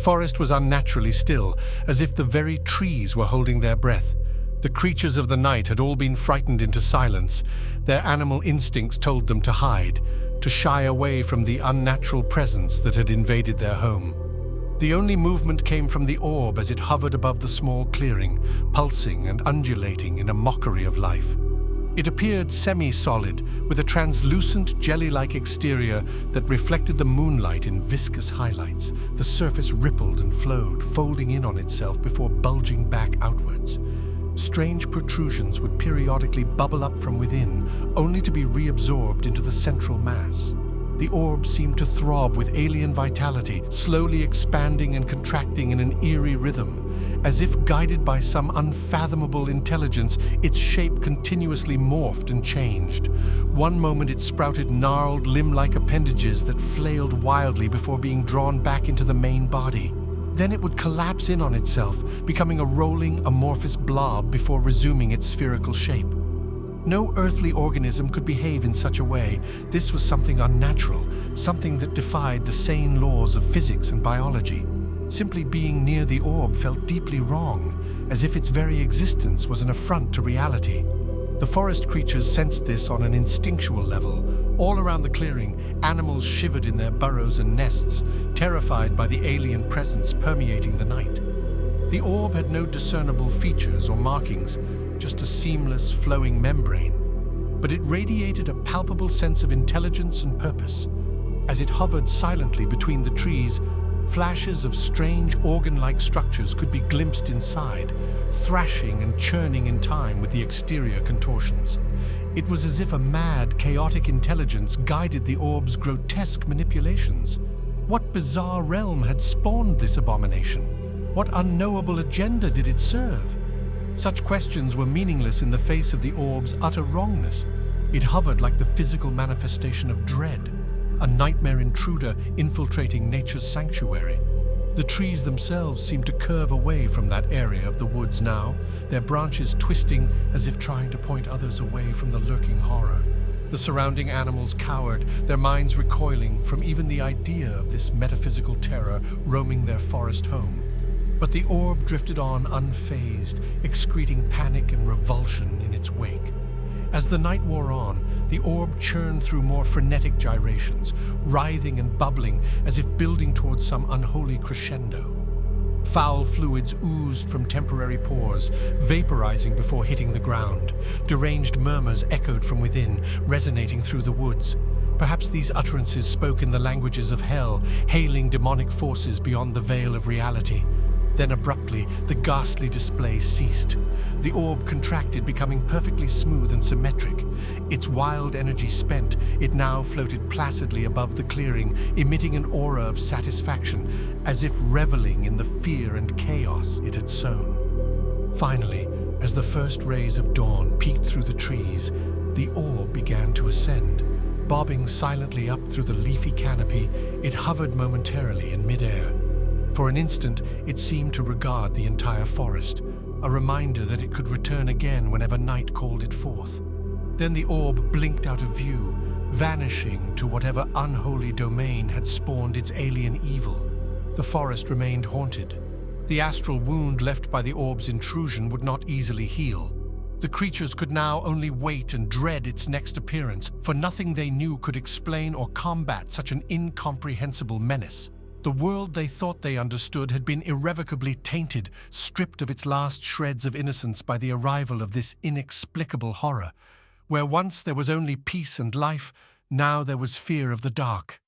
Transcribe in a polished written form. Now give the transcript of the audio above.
forest was unnaturally still, as if the very trees were holding their breath. The creatures of the night had all been frightened into silence. Their animal instincts told them to hide, to shy away from the unnatural presence that had invaded their home. The only movement came from the orb as it hovered above the small clearing, pulsing and undulating in a mockery of life. It appeared semi-solid, with a translucent jelly-like exterior that reflected the moonlight in viscous highlights. The surface rippled and flowed, folding in on itself before bulging back outwards. Strange protrusions would periodically bubble up from within, only to be reabsorbed into the central mass. The orb seemed to throb with alien vitality, slowly expanding and contracting in an eerie rhythm. As if guided by some unfathomable intelligence, its shape continuously morphed and changed. One moment it sprouted gnarled, limb-like appendages that flailed wildly before being drawn back into the main body. Then it would collapse in on itself, becoming a rolling, amorphous blob before resuming its spherical shape. No earthly organism could behave in such a way. This was something unnatural, something that defied the sane laws of physics and biology. Simply being near the orb felt deeply wrong, as if its very existence was an affront to reality. The forest creatures sensed this on an instinctual level. All around the clearing, animals shivered in their burrows and nests, terrified by the alien presence permeating the night. The orb had no discernible features or markings, just a seamless, flowing membrane. But it radiated a palpable sense of intelligence and purpose. As it hovered silently between the trees, flashes of strange organ-like structures could be glimpsed inside, thrashing and churning in time with the exterior contortions. It was as if a mad, chaotic intelligence guided the orb's grotesque manipulations. What bizarre realm had spawned this abomination? What unknowable agenda did it serve? Such questions were meaningless in the face of the orb's utter wrongness. It hovered like the physical manifestation of dread, a nightmare intruder infiltrating nature's sanctuary. The trees themselves seemed to curve away from that area of the woods now, their branches twisting as if trying to point others away from the lurking horror. The surrounding animals cowered, their minds recoiling from even the idea of this metaphysical terror roaming their forest home. But the orb drifted on unfazed, excreting panic and revulsion in its wake. As the night wore on, the orb churned through more frenetic gyrations, writhing and bubbling as if building towards some unholy crescendo. Foul fluids oozed from temporary pores, vaporizing before hitting the ground. Deranged murmurs echoed from within, resonating through the woods. Perhaps these utterances spoke in the languages of hell, hailing demonic forces beyond the veil of reality. Then abruptly, the ghastly display ceased. The orb contracted, becoming perfectly smooth and symmetric. Its wild energy spent, it now floated placidly above the clearing, emitting an aura of satisfaction, as if reveling in the fear and chaos it had sown. Finally, as the first rays of dawn peeked through the trees, the orb began to ascend. Bobbing silently up through the leafy canopy, it hovered momentarily in midair. For an instant, it seemed to regard the entire forest, a reminder that it could return again whenever night called it forth. Then the orb blinked out of view, vanishing to whatever unholy domain had spawned its alien evil. The forest remained haunted. The astral wound left by the orb's intrusion would not easily heal. The creatures could now only wait and dread its next appearance, for nothing they knew could explain or combat such an incomprehensible menace. The world they thought they understood had been irrevocably tainted, stripped of its last shreds of innocence by the arrival of this inexplicable horror. Where once there was only peace and life, now there was fear of the dark.